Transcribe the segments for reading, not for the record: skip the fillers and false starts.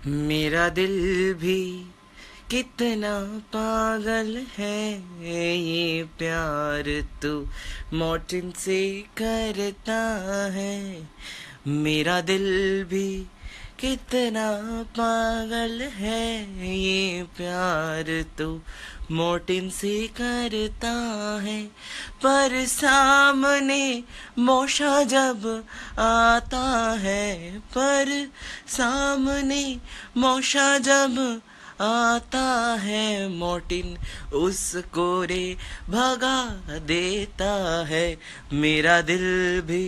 मेरा दिल भी कितना पागल है, ये प्यार तो मॉर्टिन से करता है। मेरा दिल भी कितना पागल है, ये प्यार तो मॉर्टिन से करता है। पर सामने मौशा जब आता है, पर सामने मौशा जब आता है, मॉर्टिन उसको रे भगा देता है। मेरा दिल भी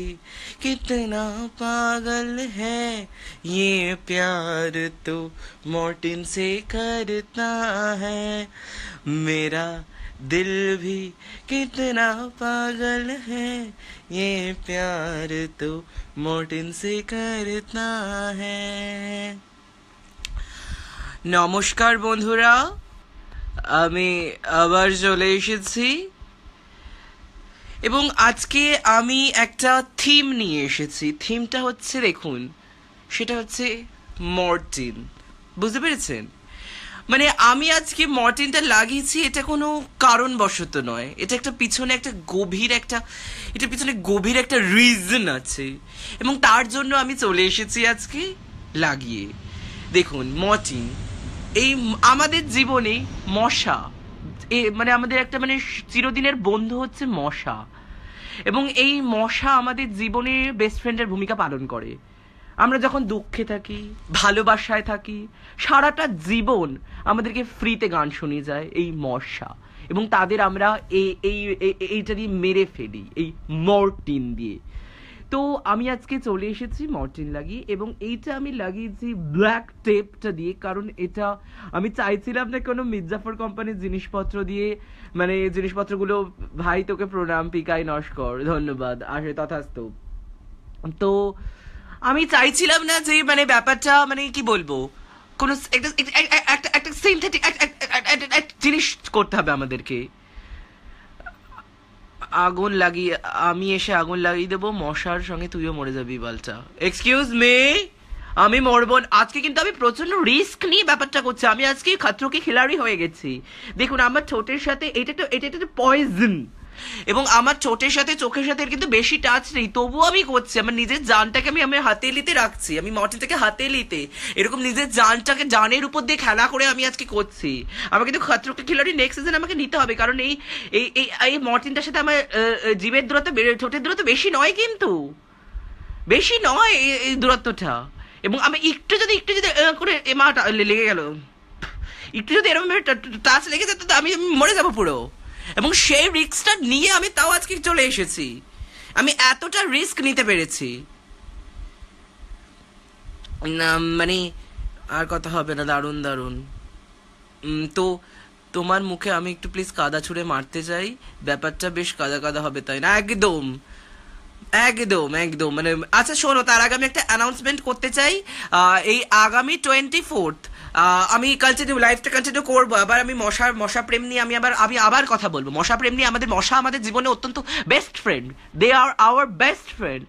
कितना पागल है, ये प्यार तो मॉर्टिन से करता है। मेरा दिल भी कितना पागल है, ये प्यार तो मॉर्टिन से करता है। নমস্কার বন্ধুরা, আমি আবার চলে এসেছি এবং আজকে আমি একটা থিম নিয়ে এসেছি। থিমটা হচ্ছে, দেখুন, সেটা হচ্ছে মর্টিন। বুঝতে পেরেছেন? মানে আমি আজকে মর্টিনটা লাগিয়েছি, এটা কোনো কারণবশত নয়। এটা একটা পিছনে একটা গভীর একটা রিজন আছে এবং তার জন্য আমি চলে এসেছি আজকে লাগিয়ে। দেখুন, মর্টিন এই আমাদের জীবনে মশা, মানে আমাদের একটা মানে চিরদিনের বন্ধু হচ্ছে মশা, এবং এই মশা আমাদের জীবনে বেস্ট ফ্রেন্ডের ভূমিকা পালন করে। আমরা যখন দুঃখে থাকি, ভালোবাসায় থাকি, সারাটা জীবন আমাদেরকে ফ্রিতে গান শুনিয়ে যায় এই মশা, এবং তাদের আমরা এইটা দিয়ে মেরে ফেলি, এই মর্টিন দিয়ে। তো আমি আজকে চলে এসেছি মর্টিন লাগিয়ে, এবং এইটা আমি লাগিয়েছি ব্ল্যাক টেপটা দিয়ে, কারণ এটা আমি চাইছিলাম না কোনো মির্জাফর কোম্পানির জিনিসপত্র দিয়ে, মানে জিনিসপত্রগুলো, ভাই তোকে প্রণাম, পিকাই নস্কর, ধন্যবাদ, আসে তথাস্তু। তো আমি চাইছিলাম না যে মানে ব্যাপারটা মানে কি বলবো, কোনো একটা সিনথেটিক জিনিস করতে হবে আমাদেরকে। আমি এসে আগুন লাগিয়ে দেবো, মশার সঙ্গে তুইও মরে যাবি বালটা। এক্সকিউজ মি, আমি মরবো আজকে, কিন্তু আমি প্রচন্ড রিস্ক নিয়ে ব্যাপারটা করছি। আমি আজকে খাতরো কি খিলাড়ি হয়ে গেছি। দেখুন, আমার ঠোঁটের সাথে এটা একটা পয়জন, এবং আমার ঠোঁটের সাথে চোখের সাথে কিন্তু বেশি টাচ নেই, তবুও আমি করছি। আমার নিজের জানটাকে আমি আমার হাতেলিতে রাখছি, আমি মর্টিনটাকে হাতেলিতে, এরকম নিজের জানটাকে জানের উপর দিয়ে খেলা করে আমি আজকে করছি। আমাকে কিন্তু খাতরো কি খিলাড়ি নেক্সট সিজন আমাকে নিতে হবে, কারণ এই মর্টিনটার সাথে আমার জীবের দূরত্ব, ঠোঁটের দূরত্ব বেশি নয়, কিন্তু বেশি নয় এই দূরত্বটা। এবং আমি একটু যদি করে মাটা লেগে গেল, একটু যদি এরকম টাচ লেগে যেত, তো আমি মরে যাবো পুরো। এবং সেই রিস্কটা নিয়ে আমি তাও আজকে চলে এসেছি। আমি এতটা রিস্ক নিতে পেরেছি না, মানে আর কথা হবে না। দারুণ দারুণ। তো তোমার মুখে আমি একটু প্লিজ কাদা ছুঁড়ে মারতে চাই, ব্যাপারটা বেশ কাদা কাদা হবে, তাই না? একদম একদম একদম মানে আচ্ছা শোনো, তার আগে আমি একটা অ্যানাউন্সমেন্ট করতে চাই। এই আগামী 24th আমি লাইফটা কন্টিনিউ করবো। আবার আমি মশা প্রেম নিয়ে আমি আবার কথা বলবো। মশা প্রেম নিয়ে, মশা আমাদের জীবনে অত্যন্ত best friend, they are our best friend.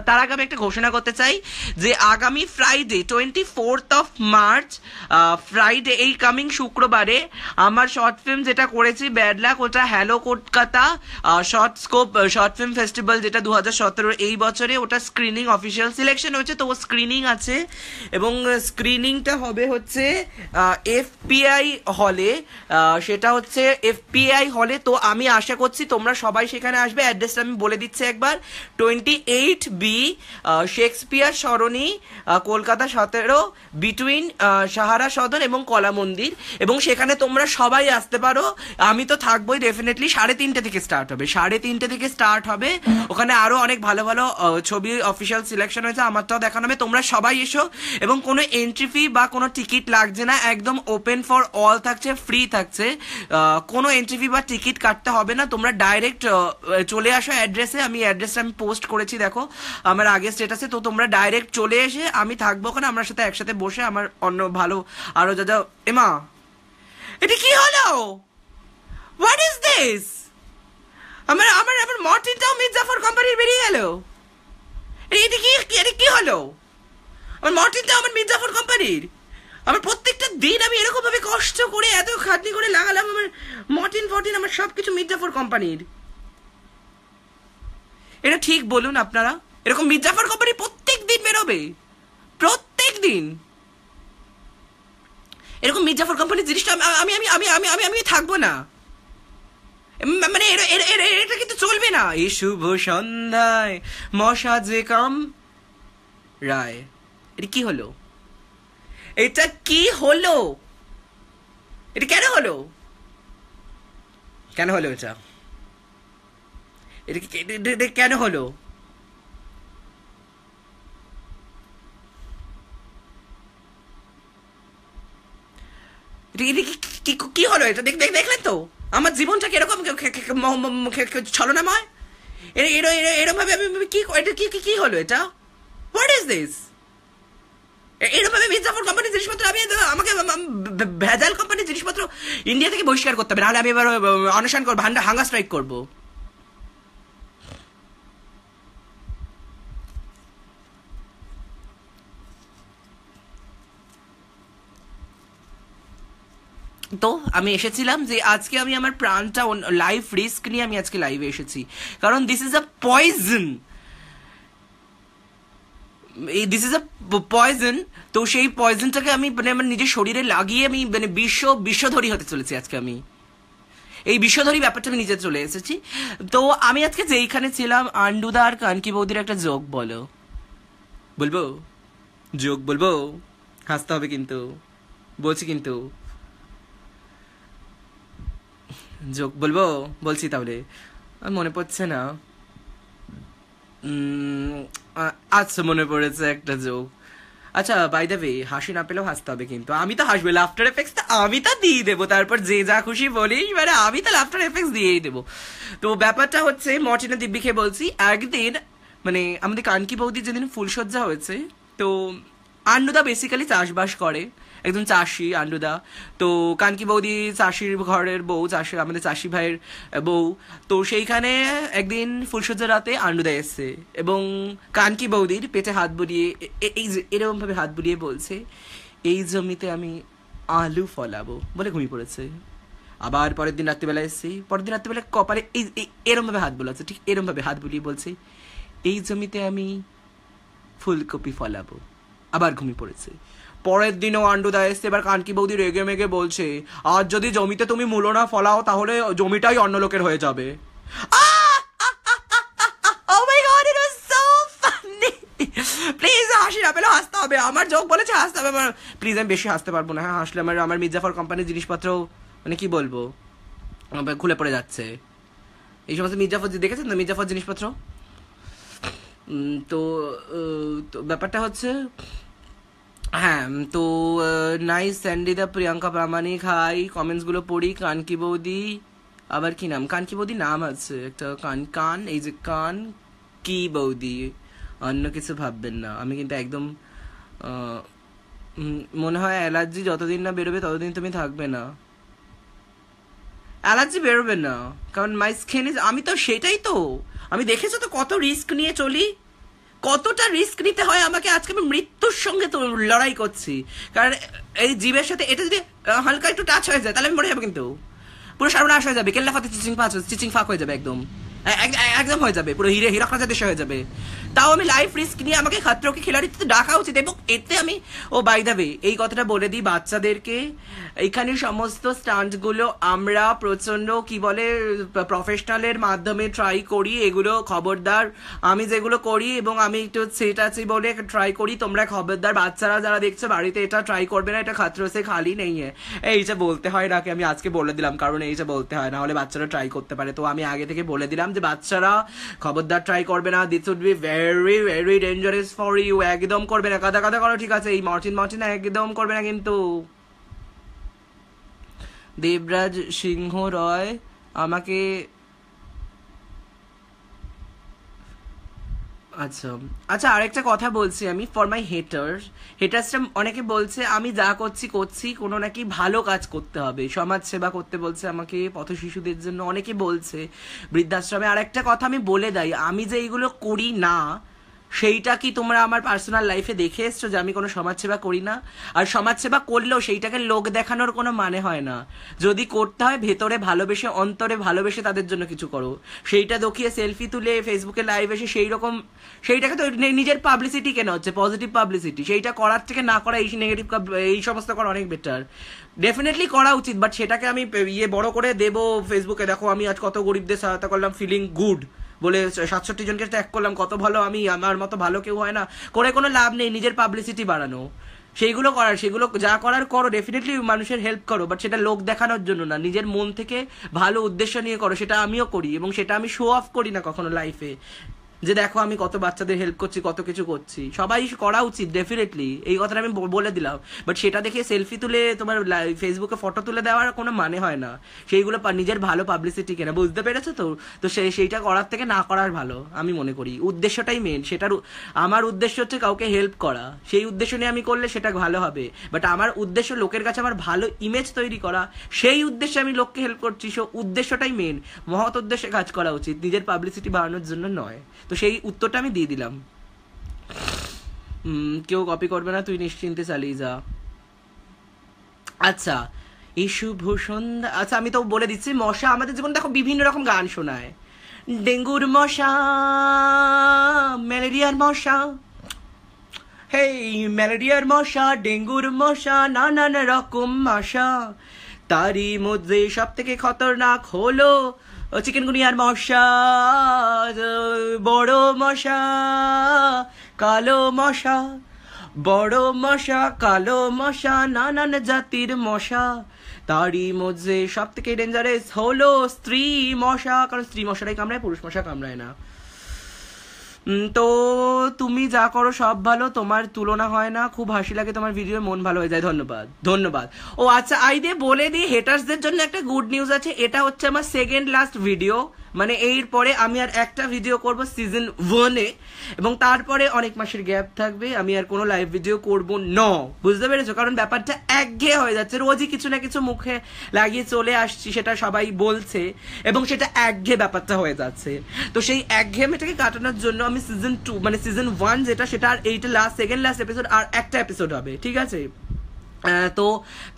তার আগে আমি একটা ঘোষণা করতে চাই যে আগামী Friday 24th of March, Friday, এই কামিং শুক্রবারে, আমার শর্ট ফিল্ম যেটা করেছি ব্যাড লাক, ওটা hello Kolkata short film festival, যেটা 2017 এই বছরে, ওটা স্ক্রিনিং অফিসিয়াল সিলেকশন হয়েছে, তো ও স্ক্রিনিং আছে, এবং স্ক্রিনিংটা হবে হচ্ছে এফপিআই হলে। সেটা হচ্ছে এফপিআই হলে। তো আমি আশা করছি তোমরা সবাই সেখানে আসবে। অ্যাড্রেসটা আমি বলে দিচ্ছি একবার, 28B শেক্সপিয়ার সরণি, কলকাতা 17, বিটুইন সাহারা সদন এবং কলা মন্দির। এবং সেখানে তোমরা সবাই আসতে পারো, আমি তো থাকবোই ডেফিনেটলি। 3:30 থেকে স্টার্ট হবে, 3:30 থেকে স্টার্ট হবে। ওখানে আরো অনেক ভালো ভালো ছবি অফিসিয়াল সিলেকশন হয়েছে, আমারটাও দেখানো হবে। তোমরা সবাই এসো, এবং কোনো এন্ট্রি ফি বা কোনো টিকিট লাগছে না, একদম ওপেন ফর অল থাকছে, ফ্রি থাকছে, কোনো এন্ট্রি ফি বা টিকিট কাটতে হবে না। তোমরা ডাইরেক্ট চলে আসো অ্যাড্রেসে, আমি অ্যাড্রেসটা আমি পোস্ট করেছি দেখো আমার আগের স্ট্যাটাসে। তো তোমরা ডাইরেক্ট চলে এসে, আমি থাকবো ওখানে, আমার সাথে একসাথে বসে আমার অন্য ভালো আরো যা এমা, এটা কি হলো? What is this? আমার মর্টিনটাও মির্জাফর কোম্পানির বেরিয়ে গেল। এটা কি হলো? আমার মর্টিনটাও আমার মির্জাফর কোম্পানির। আমার প্রত্যেকটা দিন আমি এরকম ভাবে কষ্ট করে এত খাটনি করে লাগালাম আমার মর্টিন ফর্টিন আমার সবকিছু মির্জাফর কোম্পানির। এটা ঠিক বলুন আপনারা? এরকম মির্জাফর কোম্পানি প্রত্যেক দিন বেরোবে, প্রত্যেক দিন এরকম মির্জাফর কোম্পানির জিনিসটা আমি আমি আমি আমি আমি আমি থাকবো না, মানে এটা কিন্তু চলবে না। এই শুভ সন্ধ্যায় মশা যে কাম রায়, এটা কি হলো? এটা কি হলো? এটা কেন হলো? কেন হলো এটা? এটা কেন হলো? কি হলো এটা? দেখলেন তো আমার জীবনটা কিরকম ছলনাময়। এরকম ভাবে আমি কি হলো এটা? What is this? এরকম ভাবে মির্জাফর কোম্পানির জিনিসপত্র আমি আমাকে ভেজাল কোম্পানির জিনিসপত্র ইন্ডিয়া থেকে বহিষ্কার করতে হবে, নাহলে আমি এবার অনশন করবো, হাঙ্গার স্ট্রাইক করবো। তো আমি এসেছিলাম যে আজকে আমি আমার প্রাণটা লাইফ রিস্ক নিয়ে আমি আজকে লাইভে এসেছি, কারণ this is a poison, poison. তো সেই পয়জনটাকে আমি মানে আমার নিজের শরীরে লাগিয়ে আমি মানে বিশ্বধরী হতে চলেছি আজকে। আমি এই বিশ্বধরী ব্যাপারটা আমি নিজে চলে এসেছি। তো আমি আজকে যেইখানে ছিলাম, আন্ডুদা আর কানকি বৌদির একটা জোক বলবো জোক বলবো, হাসতে হবে কিন্তু, বলছি কিন্তু জোক বলছি তাহলে, মনে পড়ছে না। আচ্ছা মনে পড়েছে একটা জোক। আচ্ছা বাই দ্য ওয়ে, হাসি না পেলেও হাসতে হবে কিন্তু, আমি তো হাসবো, লাফটার এফেক্টস আমি তো দিয়ে দেবো, তারপর যে যা খুশি বলিস মানে আমি তো লাফটার এফেক্টস দিয়েই দেবো। তো ব্যাপারটা হচ্ছে, মর্টিনা দিব্যিকে বলছি, একদিন মানে আমাদের কানকি বৌদির যেদিন ফুলসজ্জা হয়েছে, তো আন্ডুদা বেসিক্যালি চাষবাস করে, একজন চাষি আন্ডুদা। তো কানকি বৌদি চাষির ঘরের বউ, আমাদের চাষি ভাইয়ের বউ। তো সেইখানে একদিন ফুলসজ্জা রাতে আন্ডুদা এসছে এবং কানকি বৌদির পেটে হাত বুলিয়ে এই যে এরকম ভাবে হাত বুলিয়ে বলছে, এই জমিতে আমি আলু ফলাবো বলে ঘুমিয়ে পড়েছে। আবার পরের দিন রাত্রিবেলা এসছি, পরের দিন রাত্রিবেলা কপালে এই এরম ভাবে হাত বোলাচ্ছে, ঠিক এরম ভাবে হাত বুলিয়ে বলছে, এই জমিতে আমি ফুলকপি ফলাবো, আবার ঘুমিয়ে পড়েছে। পরের দিনও আন্ডুদা এসছে, এবার কানকি বৌদি রেগে মেগে বলছে, আজ যদি জমিতে তুমি মূলো না ফলাও তাহলে জমিটাই অন্য লোকের হয়ে যাবে। প্লিজ হাসি না পেলে হাসতে হবে, আমার জোক বলেছে হাসতে হবে আমার, প্লিজ আমি বেশি হাসতে পারবো না, হ্যাঁ হাসলে আমার মির্জাফর কোম্পানির জিনিসপত্র মানে কি বলবো খুলে পড়ে যাচ্ছে। এই সমস্ত মির্জাফর দেখেছেন না, মির্জাফর জিনিসপত্র। তো ব্যাপারটা হচ্ছে, হ্যাঁ তো নাইস স্যান্ডিদা, প্রিয়াঙ্কা প্রামাণিক, হাই, কমেন্টসগুলো পড়ি। কানকি বৌদি, আবার কি নাম, কানকি বৌদি নাম আছে একটা, কান এই যে কান কি বৌদি, অন্য কিছু ভাববেন না। আমি কিন্তু একদম মনে হয় অ্যালার্জি যতদিন না বেরোবে ততদিন তুমি থাকবে না, অ্যালার্জি বেরোবে না, কারণ মাই স্কিন ইজ, আমি তো সেটাই তো, আমি দেখেছো তো কত রিস্ক নিয়ে চলি, কতটা রিস্ক নিতে হয় আমাকে। আজকে আমি মৃত্যুর সঙ্গে তো লড়াই করছি, কারণ এই জীবের সাথে এটা যদি হালকা একটু টাচ হয়ে যায় তাহলে আমি মরে যাবো, কিন্তু পুরো সর্বনাশ হয়ে যাবে, কেল্লা ফাতে চিচিং ফাঁক হয়ে যাবে, একদম হয়ে যাবে, পুরো হীরক দেশে হয়ে যাবে। তাও আমি লাইফ রিস্ক নিয়ে আমাকে খাতরোকে খিলাড়িতে ডাকা উচিত। এবং এতে আমি, ও বাই দ্য ওয়ে এই কথাটা বলে দিই বাচ্চাদেরকে, এইখানে সমস্ত স্টান্টগুলো আমরা প্রচন্ড কি বলে প্রফেশনালের মাধ্যমে ট্রাই করি, এগুলো খবরদার আমি যেগুলো করি এবং আমি একটু সেট আছি বলে ট্রাই করি, তোমরা খবরদার বাচ্চারা যারা দেখছো বাড়িতে এটা ট্রাই করবে না, এটা খাতরো সে খালি নেই। এইটা বলতে হয় নাকি, আমি আজকে বলে দিলাম কারণ এইটা বলতে হয়, না হলে বাচ্চারা ট্রাই করতে পারে। তো আমি আগে থেকে বলে দিলাম যে বাচ্চারা খবরদার ট্রাই করবে না, this would be very very dangerous for you, একদম করবে না, কাদা কাদা করো, ঠিক আছে? এই মর্টিন একদম করবে না কিন্তু। দেবরাজ সিংহ রয় আমাকে, আচ্ছা আচ্ছা আরেকটা কথা বলছি আমি, ফর মাই হেটার্সটা অনেকে বলছে আমি যা করছি কোনো নাকি ভালো কাজ করতে হবে, সমাজ সেবা করতে বলছে আমাকে, পথ শিশুদের জন্য অনেকে বলছে, বৃদ্ধাশ্রমে। আর একটা কথা আমি বলে দেই, আমি যে এইগুলো করি না সেইটা কি তোমরা আমার পার্সোনাল লাইফে দেখে এসছো যে আমি কোনো সমাজসেবা করি না? আর সমাজসেবা করলেও সেইটাকে লোক দেখানোর কোনো মানে হয় না। যদি করতে হয় ভেতরে ভালোবেসে, অন্তরে ভালোবেসে তাদের জন্য কিছু করো। সেইটা দেখিয়ে সেলফি তুলে ফেসবুকে লাইভ এসে সেইটাকে তো নিজের পাবলিসিটি কেন হচ্ছে, পজিটিভ পাবলিসিটি, সেইটা করার থেকে না করা, এই নেগেটিভ এই সমস্ত করা অনেক বেটার। ডেফিনেটলি করা উচিত, বাট সেটাকে আমি বড় করে দেবো ফেসবুকে, দেখো আমি আজ কত গরিবদের সহায়তা করলাম, ফিলিং গুড বলে 67 জনকে ট্যাগ করলাম, কত ভালো আমি, আমার মতো ভালো কেউ হয় না, করে কোনো লাভ নেই। নিজের পাবলিসিটি বাড়ানো, সেইগুলো যা করার করো, ডেফিনেটলি মানুষের হেল্প করো, বাট সেটা লোক দেখানোর জন্য না, নিজের মন থেকে ভালো উদ্দেশ্য নিয়ে করো। সেটা আমিও করি, এবং সেটা আমি শো অফ করি না কখনো লাইফে, যে দেখো আমি কত বাচ্চাদের হেল্প করছি, কত কিছু করছি। সবাই করা উচিত ডেফিনেটলি, এই কথাটা আমি বলে দিলাম, বাট সেটা দেখে সেলফি তুলে তোমার ফেসবুকে ফটো তুলে দেওয়ার কোনো মানে হয় না। সেইগুলো নিজের ভালো পাবলিসিটি কেনা, বুঝতে পেরেছো তো? তো সেইটা করার থেকে না করার ভালো আমি মনে করি। উদ্দেশ্যটাই মেন, আমার উদ্দেশ্য হচ্ছে কাউকে হেল্প করা, সেই উদ্দেশ্য নিয়ে আমি করলে সেটা ভালো হবে। বাট আমার উদ্দেশ্য লোকের কাছে আমার ভালো ইমেজ তৈরি করা, সেই উদ্দেশ্যে আমি লোককে হেল্প করছি, সে উদ্দেশ্যটাই মেন, মহৎ উদ্দেশ্যে কাজ করা উচিত, নিজের পাবলিসিটি বাড়ানোর জন্য নয়। তো সেই উত্তরটা আমি দিয়ে দিলাম। কেউ কপি করবে না, তুই নিশ্চিন্তে চালিয়ে যা। আচ্ছা, এই শুভ সন্ধ্যা, আচ্ছা আমি তো বলে দিচ্ছি, মশা আমাদের জীবনে দেখো বিভিন্ন রকম গান শোনায়। ডেঙ্গুর মশা, ম্যালেরিয়ার মশা, হেই ম্যালেরিয়ার মশা, ডেঙ্গুর মশা, নানান রকম মশা, তারই মধ্যে সব থেকে খতরনাক হলো চিকেনগুনিয়ার মশা, বড় মশা, কালো মশা, বড় মশা, কালো মশা, নানান জাতির মশা, তারই মধ্যে সব থেকে ডেঞ্জারাস হলো স্ত্রী মশা, কারণ স্ত্রী মশাটাই কামড়ায়, পুরুষ মশা কামড়ায় না। তো তুমি যা করো সব ভালো, তোমার তুলনা হয় না, খুব হাসি লাগে তোমার ভিডিও, মন ভালো হয়ে যায়। ধন্যবাদ ধন্যবাদ। ও আচ্ছা, বলে দিই হেটার্সদের জন্য একটা গুড নিউজ আছে, এটা হচ্ছে আমার সেকেন্ড লাস্ট ভিডিও, মানে এর পরে আমি আর একটা ভিডিও করব সিজন 1-এ, এবং তারপরে অনেক মাসের গ্যাপ থাকবে, আমি আর কোনো লাইভ ভিডিও করব না, বুঝতে পেরেছো? কারণ ব্যাপারটা একঘেয়ে হয়ে যাচ্ছে, রোজই কিছু না কিছু মুখে লাগিয়ে চলে আসছি, সেটা সবাই বলছে, এবং সেটা একঘেয়ে ব্যাপারটা হয়ে যাচ্ছে। তো সেই একঘেয়েমিটাকে কাটানোর জন্য আমি সিজন 2, মানে সিজন 1 যেটা, সেটা আর এইটা সেকেন্ড লাস্ট এপিসোড, আর একটা এপিসোড হবে, ঠিক আছে? তো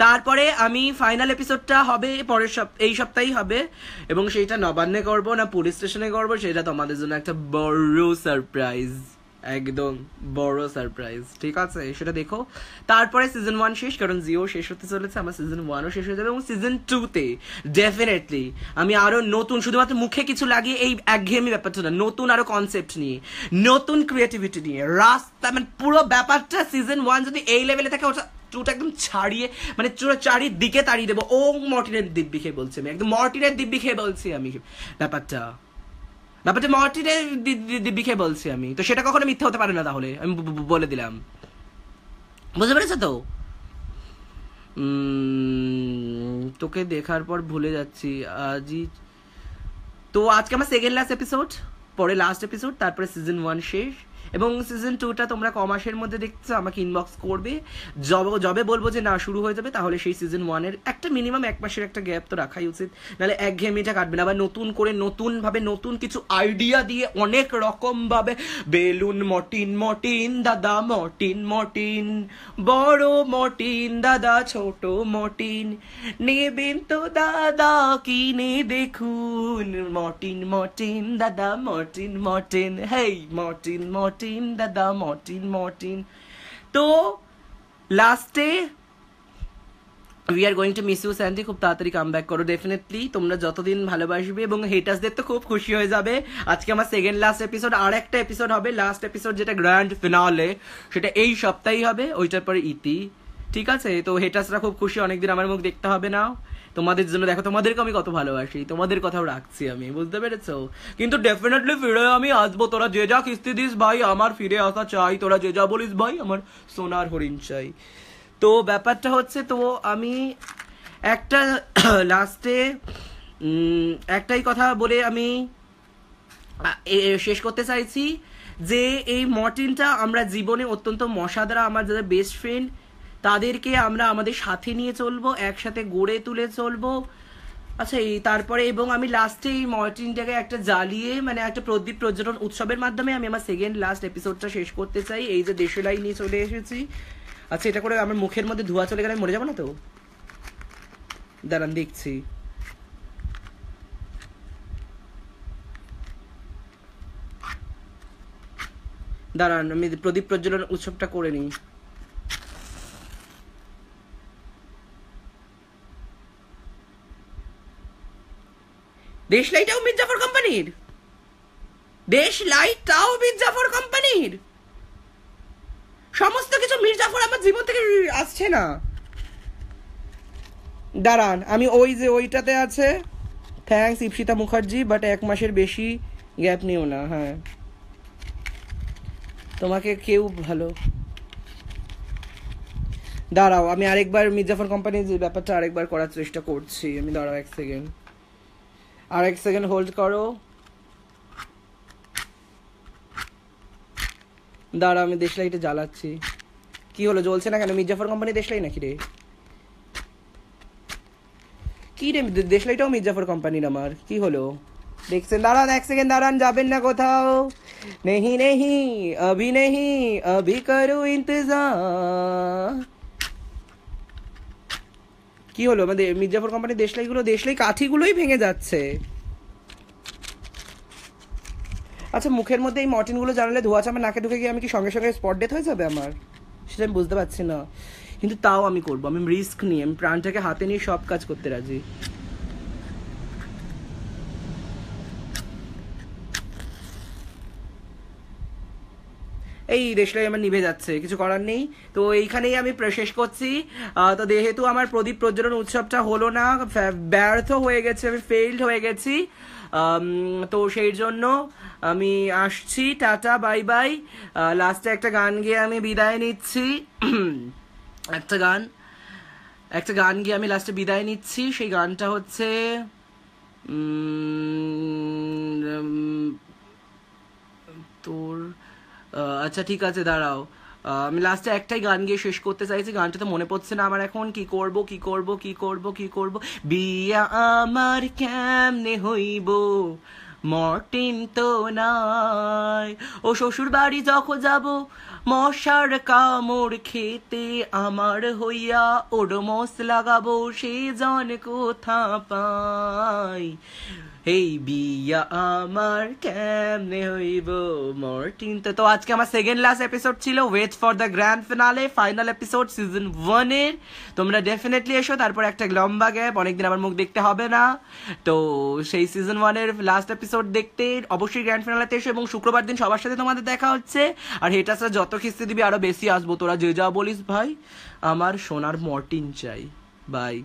তারপরে আমি ফাইনাল এপিসোডটা হবে এই সপ্তাহেই হবে, এবং সেইটা নবান্নে করব না পুলিশ স্টেশনে করব, সেটা তোমাদের জন্য একটা বড় সারপ্রাইজ, একদম বড় সারপ্রাইজ, ঠিক আছে? সেটা দেখো। তারপরে সিজন 1 শেষ, কারণ জিও শেষ হতে চলেছে, আমার সিজন 1ও শেষ হয়ে যাবে, এবং সিজন 2-তে ডেফিনেটলি আমি আরো নতুন, শুধুমাত্র মুখে কিছু লাগিয়ে এই একঘেয়েমি ব্যাপারটা না, নতুন আরো কনসেপ্ট নিয়ে, নতুন ক্রিয়েটিভিটি নিয়ে, রাস্তা, মানে পুরো ব্যাপারটা সিজন 1 যদি এই লেভেলে থাকে, ওটা 2টা একদম ছাড়িয়ে, মানে চারিদিকে তাড়িয়ে দেবো। ও মর্টিনের দিব্যি খেয়ে বলছি আমি, একদম মর্টিনের দিব্যি খেয়ে বলছি আমি, ব্যাপারটা মর্টিনের দিব্যি খেয়ে বলছি আমি, তো সেটা কখনো মিথ্যে হতে পারে না, তাহলে আমি বলে দিলাম, বুঝতে পেরেছো তো? তোকে দেখার পর ভুলে যাচ্ছি আজই। তো আজকে আমার সেকেন্ড লাস্ট এপিসোড, পরে লাস্ট এপিসোড, তারপরে সিজন 1 শেষ, এবং সিজন 2টা তোমরা কমাসের মধ্যে দেখছো, আমাকে ইনবক্স করবে, যবে বলবো যে না শুরু হয়ে যাবে, তাহলে সেই সিজন 1-এর একটা মিনিমাম 1 মাসের একটা গ্যাপ তো রাখাই উচিত, নাহলে একঘেয়েমিটা কাটবে না। আবার নতুন করে নতুনভাবে নতুন কিছু আইডিয়া দিয়ে অনেক রকম ভাবে, বেলুন মর্টিন দাদা, মর্টিন বড় মর্টিন দাদা, ছোট মর্টিন নেবেন তো দাদা, কিনে দেখুন, মর্টিন দাদা, মর্টিন, হেই মর্টিন দাদা, মর্টিন। তো লাস্টে we are going to miss you Sandy, খুব তাড়াতাড়ি কাম ব্যাক করো ডেফিনেটলি, তোমরা যতদিন ভালোবাসবে, এবং হেটার্সদের তো খুব খুশি হয়ে যাবে। আজকে আমার সেকেন্ড লাস্ট এপিসোড, আর একটা এপিসোড হবে, লাস্ট এপিসোড যেটা গ্র্যান্ড ফিনালে, সেটা এই সপ্তাহেই হবে, ওইটার পরে ইতি, ঠিক আছে? তো হেটার্সরা খুব খুশি, অনেকদিন আমার মুখ দেখতে হবে না তোমাদের জন্য, দেখো তোমাদেরকে আমি কত ভালোবাসি, তোমাদের কথাও রাখছি আমি, বুঝতে পেরেছো? কিন্তু ডেফিনেটলি ফিরে আমি আসবো, তোরা যে যা কিস্তি দিস ভাই, আমার ফিরে আসা চাই, তোরা যে যা বলিস ভাই, আমার সোনার হরিণ চাই। তো ব্যাপারটা হচ্ছে, তো আমি একটা লাস্টে একটাই কথা বলে আমি শেষ করতে চাইছি, যে এই মর্টিনটা আমরা জীবনে অত্যন্ত মশাদারা, আমার যাদের বেস্ট ফ্রেন্ড, তাদেরকে আমরা আমাদের সাথে নিয়ে চলবো, একসাথে গড়ে তুলে চলবো, আচ্ছা এই তারপরে এবং আমি লাস্টে এই মর্টিনটাকে একটা জ্বালিয়ে মানে একটা প্রদীপ প্রজ্বলন উৎসবের মাধ্যমে আমি আমার সেকেন্ড লাস্ট এপিসোডটা শেষ করতে চাই। এই যে দেশলাই নিয়ে চলে এসেছি। আচ্ছা এটা করে আমার মুখের মধ্যে ধোঁয়া চলে গেলে আমি মরে যাবো না তো? দাঁড়ান দেখছি। দাঁড়ান আমি প্রদীপ প্রজ্বলন উৎসবটা করে নিই। দেশলাইটাও মির্জাফর কোম্পানির, দেশলাইটাও মির্জাফর কোম্পানির, সমস্ত কিছু মির্জাফর আমার জীবন থেকে আসছে না। দাঁড়ান আমি ওই যে ওইটাতে আছে, থ্যাঙ্কস ইপসিতা মুখার্জি, বাট 1 মাসের বেশি গ্যাপ নিও না। হ্যাঁ তোমাকে কেউ ভালো, দাঁড়াও আমি আরেকবার মির্জাফর কোম্পানির যে ব্যাপারটা আরেকবার করার চেষ্টা করছি আমি। দাঁড়াও 1 সেকেন্ড, আর 1 সেকেন্ড হোল্ড করো। দাঁড়াও আমি দেশলাইটা জ্বালাচ্ছি। কি হলো জ্বলছে না কেন? মির্জাফর কোম্পানি দেশলাই নাকি রে? কি রে দেশলাইটাও মির্জাফর কোম্পানির আমার, কি হলো দেখছেন? দাঁড়ান 1 সেকেন্ড দাঁড়ান, যাবেন না কোথাও। নেহি নেহি অভি নেহি অভি করো ইন্তজার। কি হলো আমাদের মির্জাফর কোম্পানির দেশলাইগুলো, দেশলাই কাঠিগুলোই ভেঙে যাচ্ছে। আচ্ছা মুখের মধ্যে এই মর্টিনগুলো জানালে ধোঁয়া চামা নাকে ঢুকে গিয়ে আমি কি সঙ্গে সঙ্গে স্পট ডেথ হয়ে যাবে আমার? সেটা আমি বুঝতে পারছি না, কিন্তু তাও আমি করবো। আমি রিস্ক নিয়ে, আমি প্রাণটাকে হাতে নিয়ে সব কাজ করতে রাজি। এই দেশলাই আমার নিভে যাচ্ছে, কিছু করার নেই। তো এইখানেই আমি শেষ করছি। তো যেহেতু আমার প্রদীপ প্রজ্বলন উৎসবটা হলো না, ব্যর্থ হয়ে গেছে, আমি ফেইল্ড হয়ে গেছি, তো সেই জন্য আমি আসছি, টাটা বাই বাই। লাস্টে একটা গান গেয়ে আমি বিদায় নিচ্ছি। একটা গান গিয়ে আমি লাস্টে বিদায় নিচ্ছি। সেই গানটা হচ্ছে তোর আচ্ছা ঠিক আছে দাঁড়াও, আমি লাস্টে একটাই গান গিয়ে শেষ করতে চাইছি। গানটা তো মনে পড়ছে না আমার এখন। কি করব কি করব কি করব কি করব, বিয়া আমার কেমনে হইব, মর্টিন তো নাই। ও শ্বশুর বাড়ি যখন যাব মশার কামড় খেতে, আমার হইয়া ওডোমস লাগাবো সে জন কোথা পাই। এই বিয়া আমার কেমনে হইব মর্টিন তো। তো আজকে আমার সেকেন্ড লাস্ট এপিসোড ছিল, wait for the grand finale, final episode season 1 এর। তোমরা ডেফিনেটলি এসো। তারপর একটা লম্বা গ্যাপ, অনেকদিন আমার মুখ দেখতে হবে না। তো সেই সিজন 1 এর লাস্ট এপিসোড দেখতে অবশ্যই গ্র্যান্ড ফিনালেতে এসো, এবং শুক্রবার দিন সবার সাথে তোমাদের দেখা হচ্ছে। আর হেটাসরা যত খিস্তি দিবি আরো বেশি আসবো, তোরা যে যা বলিস ভাই, আমার সোনার মর্টিন চাই। বাই।